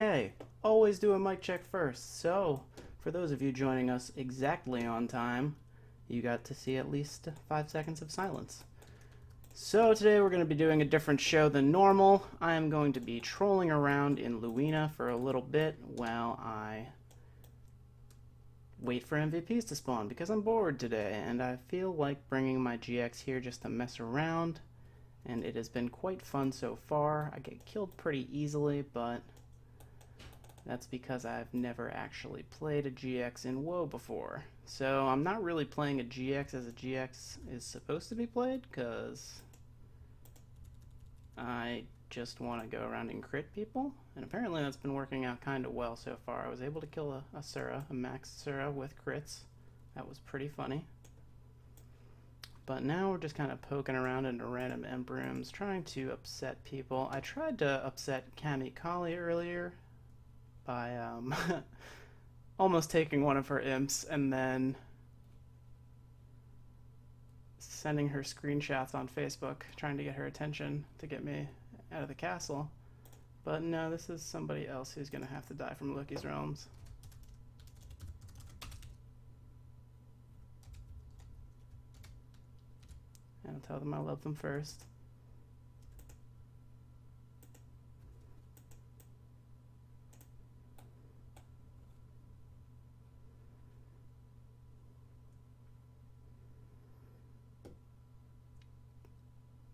Hey, always do a mic check first. So, for those of you joining us exactly on time, you got to see at least 5 seconds of silence. So, today we're going to be doing a different show than normal. I am going to be trolling around in Luina for a little bit while I wait for MVPs to spawn because I'm bored today and I feel like bringing my GX here just to mess around. And it has been quite fun so far. I get killed pretty easily, but that's because I've never actually played a GX in WoE before. So I'm not really playing a GX as a GX is supposed to be played, because I just want to go around and crit people. And apparently that's been working out kind of well so far. I was able to kill a Sura, a max Sura with crits. That was pretty funny. But now we're just kind of poking around into random imp rooms, trying to upset people. I tried to upset Kami Kali earlier by almost taking one of her imps and then sending her screenshots on Facebook, trying to get her attention to get me out of the castle. But no, this is somebody else who's going to have to die from Loki's realms. And I'll tell them I love them first.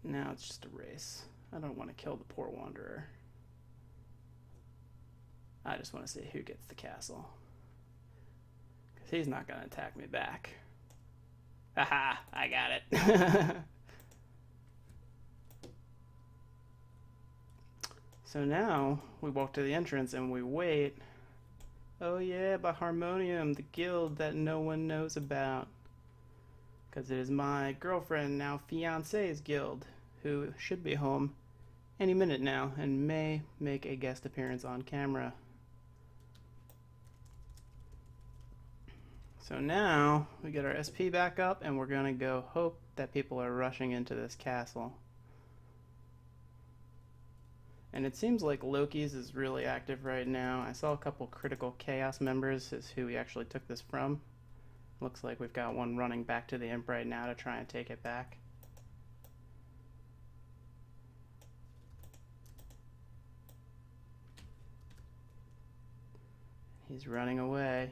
Now it's just a race. I don't want to kill the poor wanderer. I just want to see who gets the castle. Because he's not going to attack me back. Haha, I got it. So now we walk to the entrance and we wait. Oh yeah, by Harmonium, the guild that no one knows about. Because it is my girlfriend, now fiance's guild, who should be home any minute now and may make a guest appearance on camera. So now we get our SP back up and we're going to go hope that people are rushing into this castle. And it seems like Loki's is really active right now. I saw a couple critical chaos members is who we actually took this from. Looks like we've got one running back to the imp right now to try and take it back. He's running away.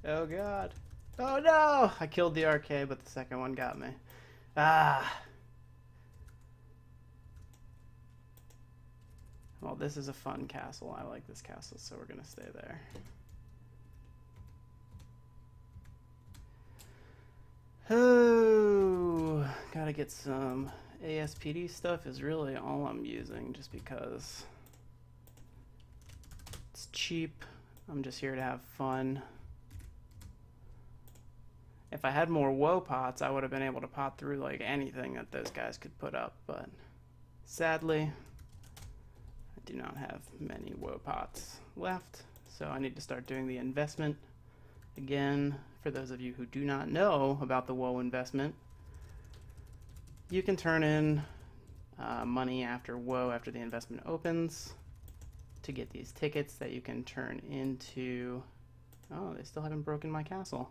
Oh god. Oh no! I killed the RK, but the second one got me. Ah! Well, this is a fun castle. I like this castle, so we're gonna stay there. Oh, gotta get some ASPD stuff is really all I'm using just because it's cheap. I'm just here to have fun. If I had more WoE pots, I would have been able to pot through like anything that those guys could put up, but sadly, I do not have many WoE pots left, so I need to start doing the investment. Again, for those of you who do not know about the WoE investment, you can turn in money after WoE, after the investment opens, to get these tickets that you can turn into... Oh, they still haven't broken my castle.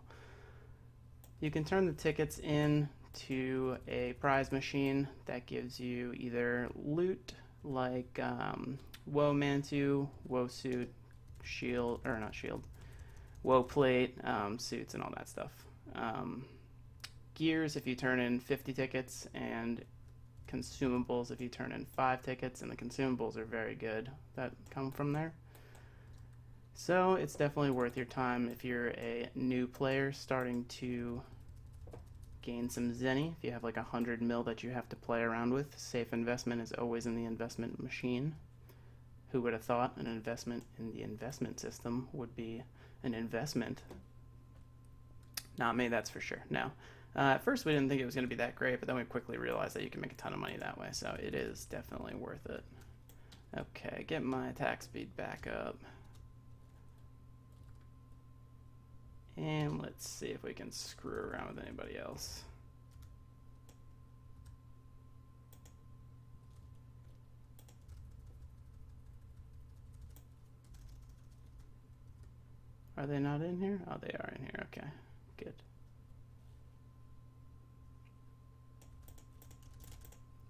You can turn the tickets in to a prize machine that gives you either loot like WoE Mantu, WoE suit, shield, or not shield, WoE plate, suits, and all that stuff. Gears if you turn in 50 tickets, and consumables if you turn in 5 tickets, and the consumables are very good that come from there. So it's definitely worth your time if you're a new player starting to gain some zenny. If you have like 100 mil that you have to play around with, safe investment is always in the investment machine. Who would have thought an investment in the investment system would be an investment? Not me, that's for sure. No. At first we didn't think it was going to be that great, but then we quickly realized that you can make a ton of money that way, so it is definitely worth it. Okay, get my attack speed back up. And let's see if we can screw around with anybody else. Are they not in here? Oh, they are in here. Okay, good.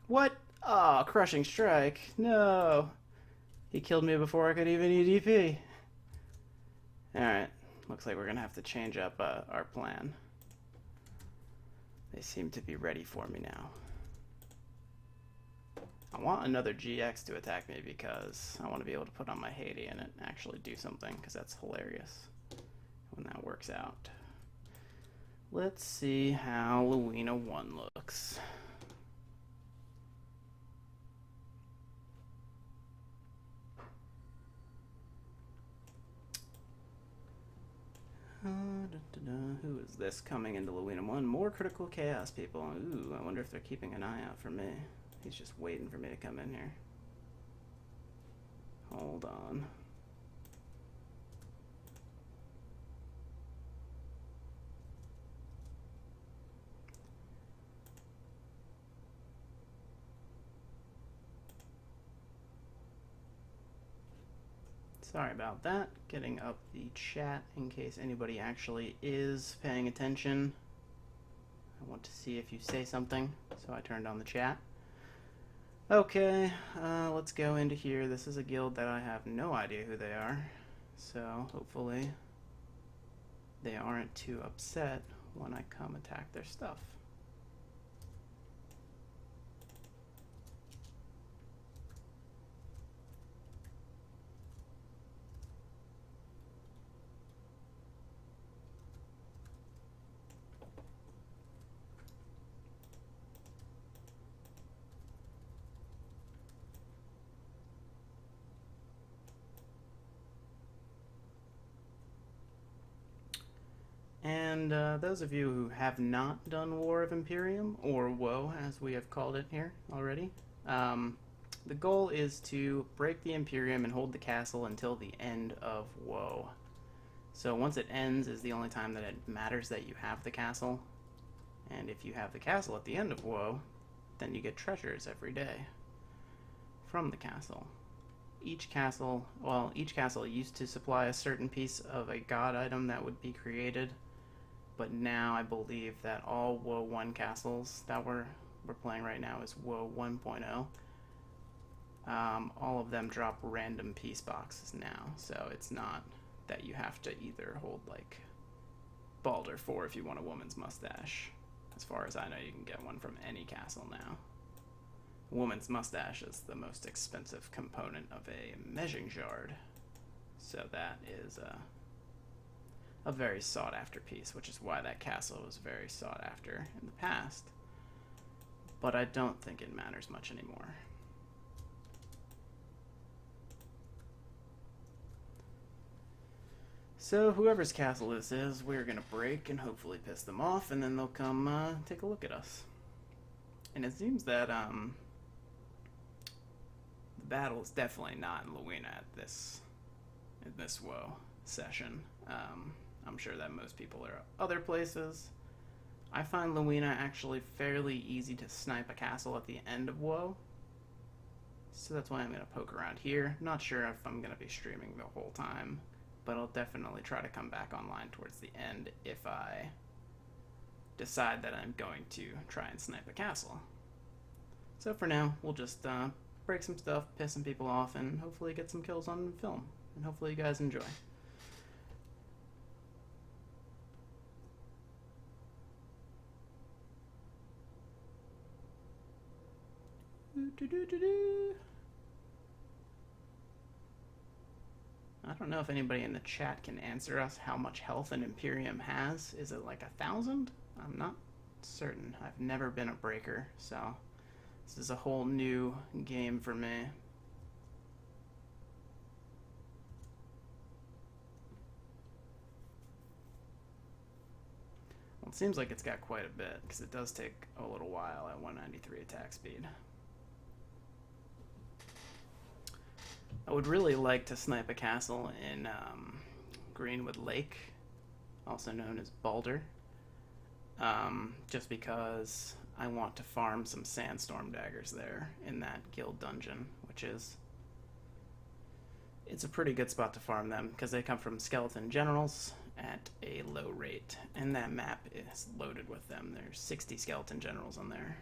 What? Oh, crushing strike. No. He killed me before I could even EDP. Alright, looks like we're gonna have to change up our plan. They seem to be ready for me now. I want another GX to attack me because I want to be able to put on my Haiti and it actually do something, because that's hilarious when that works out. Let's see how Luina 1 looks. Who is this coming into Luina 1? More critical chaos people. Ooh, I wonder if they're keeping an eye out for me. He's just waiting for me to come in here. Hold on. Sorry about that. Getting up the chat in case anybody actually is paying attention. I want to see if you say something, so I turned on the chat. Okay, let's go into here. This is a guild that I have no idea who they are, so hopefully they aren't too upset when I come attack their stuff. And those of you who have not done War of Emperium, or WoE as we have called it here already, the goal is to break the Imperium and hold the castle until the end of WoE. So once it ends is the only time that it matters that you have the castle. And if you have the castle at the end of WoE, then you get treasures every day from the castle. Each castle used to supply a certain piece of a god item that would be created, but now I believe that all WoE 1 castles that we're playing right now is WoE 1.0. All of them drop random piece boxes now, so it's not that you have to either hold like Baldur 4 if you want a woman's mustache. As far as I know, you can get one from any castle now. Woman's mustache is the most expensive component of a meshing shard, so that is a very sought after piece, which is why that castle was very sought after in the past, but I don't think it matters much anymore. So whoever's castle this is, we're gonna break and hopefully piss them off, and then they'll come take a look at us. And it seems that the battle is definitely not in Luina in this WoE session. I'm sure that most people are other places. I find Luina actually fairly easy to snipe a castle at the end of WoE, so that's why I'm going to poke around here. Not sure if I'm going to be streaming the whole time, but I'll definitely try to come back online towards the end if I decide that I'm going to try and snipe a castle. So for now, we'll just break some stuff, piss some people off, and hopefully get some kills on film. And hopefully you guys enjoy. I don't know if anybody in the chat can answer us how much health an Imperium has. Is it like 1,000? I'm not certain. I've never been a breaker, so this is a whole new game for me. Well, it seems like it's got quite a bit, because it does take a little while at 193 attack speed. I would really like to snipe a castle in Greenwood Lake also known as Balder. Just because I want to farm some sandstorm daggers there in that guild dungeon, which is... It's a pretty good spot to farm them, because they come from skeleton generals at a low rate, and that map is loaded with them. There's 60 skeleton generals on there,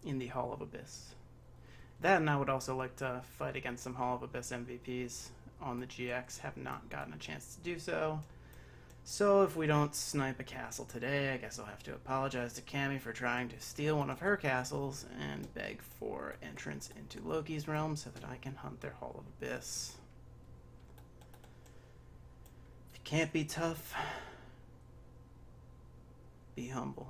in the Hall of Abyss. That, and I would also like to fight against some Hall of Abyss MVPs on the GX, have not gotten a chance to do so. So if we don't snipe a castle today, I guess I'll have to apologize to Cammy for trying to steal one of her castles and beg for entrance into Loki's realm so that I can hunt their Hall of Abyss. If you can't be tough, be humble.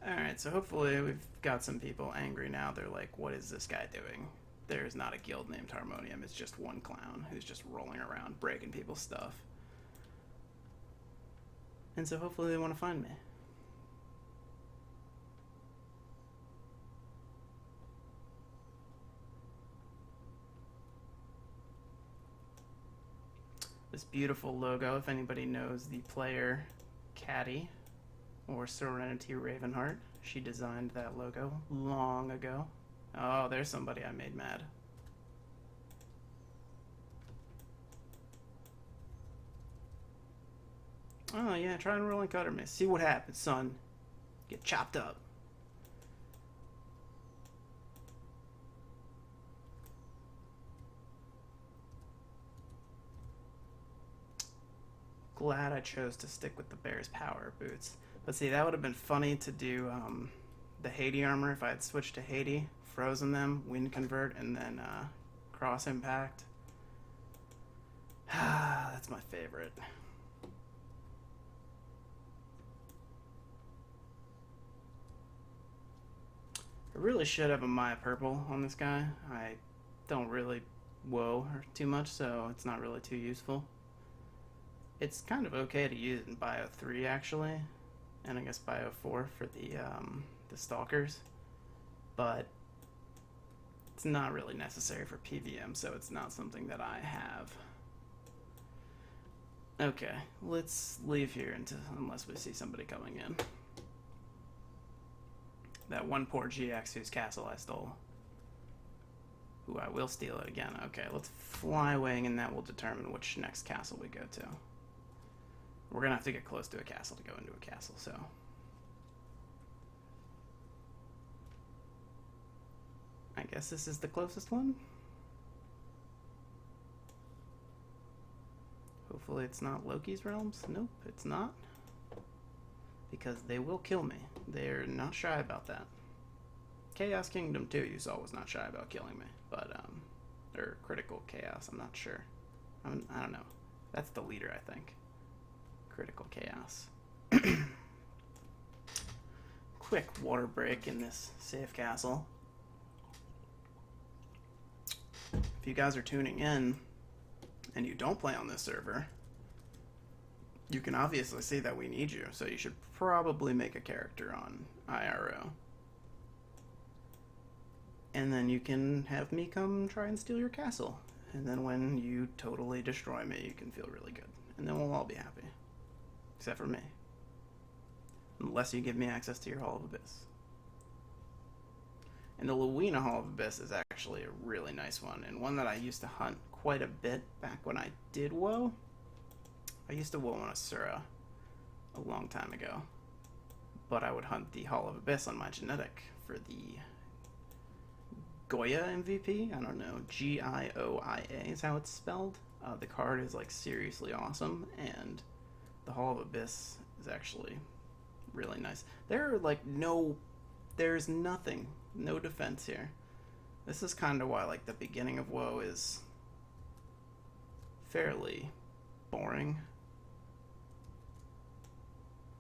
Alright, so hopefully we've got some people angry now. They're like, what is this guy doing? There's not a guild named Harmonium. It's just one clown who's just rolling around breaking people's stuff. And so hopefully they want to find me. This beautiful logo, if anybody knows the player Caddy or Serenity Ravenheart, she designed that logo long ago. Oh, there's somebody I made mad. Oh yeah, try and roll and cutter me. See what happens, son. Get chopped up. Glad I chose to stick with the Bear's Power boots. But see, that would have been funny to do the Haiti armor if I had switched to Haiti, frozen them, wind convert, and then cross impact. That's my favorite. I really should have a Maya Purple on this guy. I don't really WoE too much, so it's not really too useful. It's kind of okay to use in Bio 3 actually, and I guess Bio 4 for the Stalkers, but it's not really necessary for PVM, so it's not something that I have. Okay, let's leave here unless we see somebody coming in. That one poor GX whose castle I stole. Who I will steal it again. Okay, let's fly wing, and that will determine which next castle we go to. We're gonna have to get close to a castle to go into a castle, so. I guess this is the closest one. Hopefully it's not Loki's realms. Nope, it's not. Because they will kill me. They're not shy about that. Chaos Kingdom 2 you saw was not shy about killing me. But, or Critical Chaos, I'm not sure. I don't know. That's the leader, I think. Critical Chaos. Quick water break in this safe castle. If you guys are tuning in and you don't play on this server, you can obviously see that we need you, so you should probably make a character on IRO. And then you can have me come try and steal your castle. And then when you totally destroy me, you can feel really good. And then we'll all be happy. Except for me. Unless you give me access to your Hall of Abyss. And the Luina Hall of Abyss is actually a really nice one, and one that I used to hunt quite a bit back when I did WoE. I used to WoE on Asura a long time ago. But I would hunt the Hall of Abyss on my genetic for the Goya MVP. I don't know, Gioia is how it's spelled. The card is like seriously awesome, and the Hall of Abyss is actually really nice. There are like there's nothing, no defense here. This is kind of why like the beginning of WoE is fairly boring.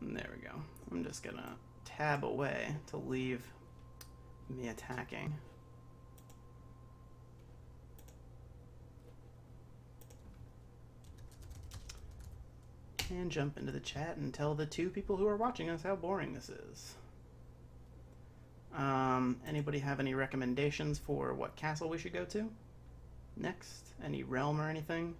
And there we go. I'm just gonna tab away to leave me attacking. And jump into the chat and tell the 2 people who are watching us how boring this is. Anybody have any recommendations for what castle we should go to next? Any realm or anything?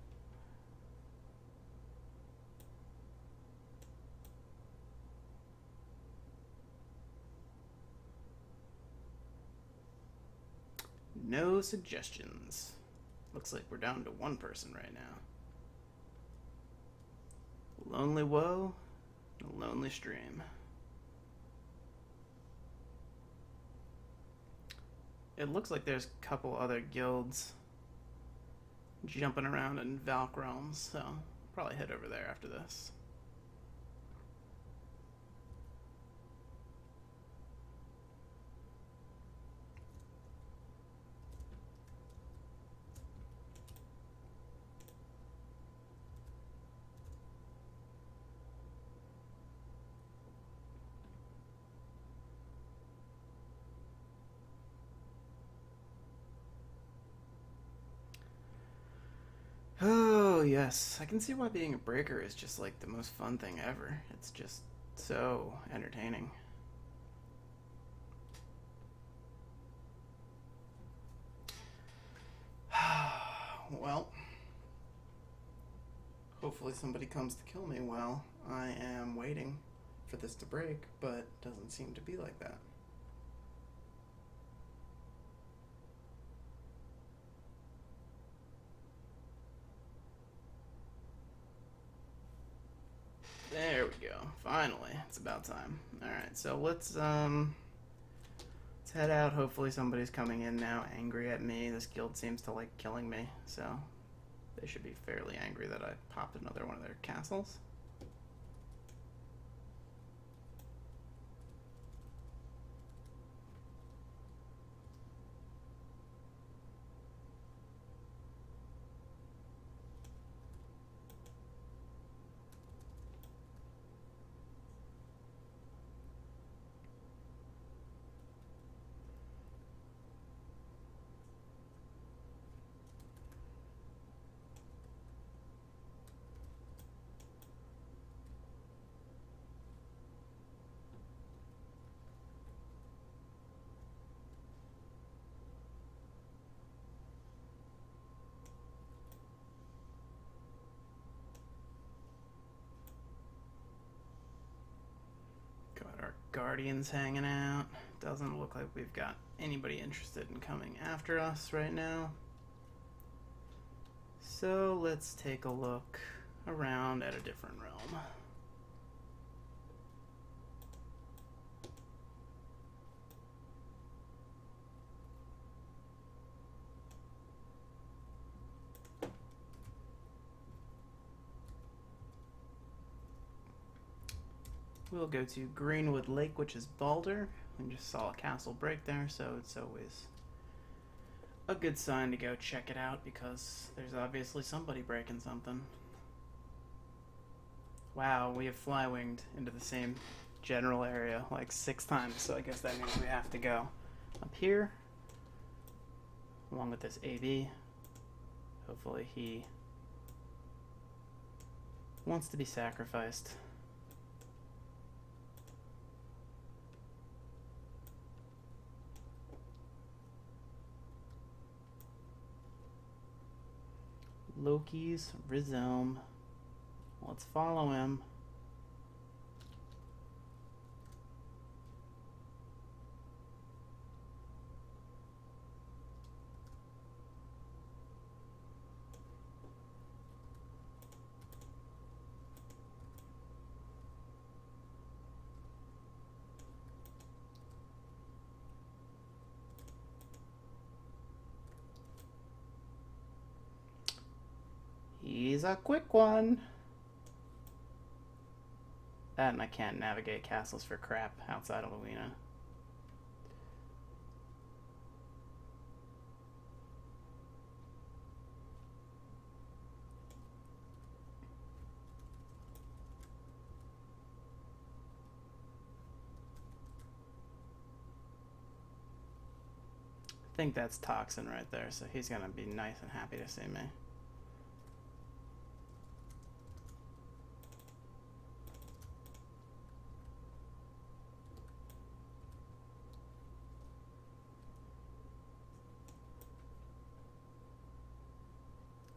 No suggestions. Looks like we're down to one person right now. Lonely woe, a lonely stream. It looks like there's a couple other guilds jumping around in Valk realms, so I'll probably head over there after this. Oh, yes. I can see why being a breaker is just like the most fun thing ever. It's just so entertaining. Well, hopefully somebody comes to kill me while I am waiting for this to break, but it doesn't seem to be like that. There we go. Finally, it's about time. All right, so let's head out. Hopefully, somebody's coming in now, angry at me. This guild seems to like killing me, so they should be fairly angry that I popped another one of their castles. Got our guardians hanging out. Doesn't look like we've got anybody interested in coming after us right now. So let's take a look around at a different realm. We'll go to Greenwood Lake, which is Balder. We just saw a castle break there, so it's always a good sign to go check it out because there's obviously somebody breaking something. Wow, we have fly-winged into the same general area like 6 times, so I guess that means we have to go up here along with this AB. Hopefully he wants to be sacrificed. Loki's Rhizome. Let's follow him. He's a quick one. And I can't navigate castles for crap outside of Luina. I think that's Toxin right there, so he's gonna be nice and happy to see me.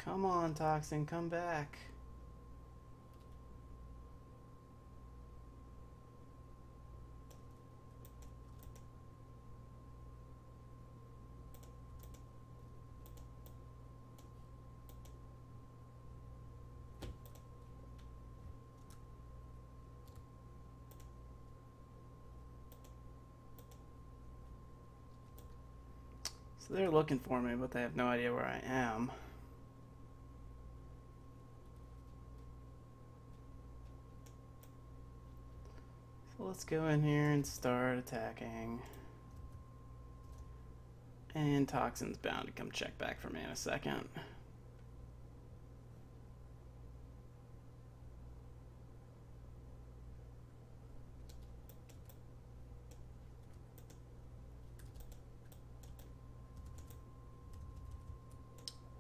Come on, Toxin, come back. So they're looking for me, but they have no idea where I am. So let's go in here and start attacking. And Toxin's bound to come check back for me in a second.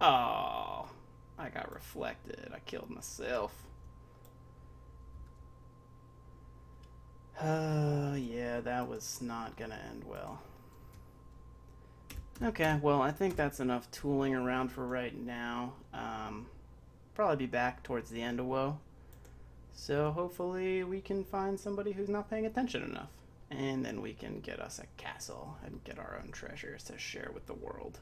Oh, I got reflected. I killed myself. Yeah, that was not gonna end well. Okay, well, I think that's enough tooling around for right now. Probably be back towards the end of WoE. So hopefully we can find somebody who's not paying attention enough. And then we can get us a castle and get our own treasures to share with the world.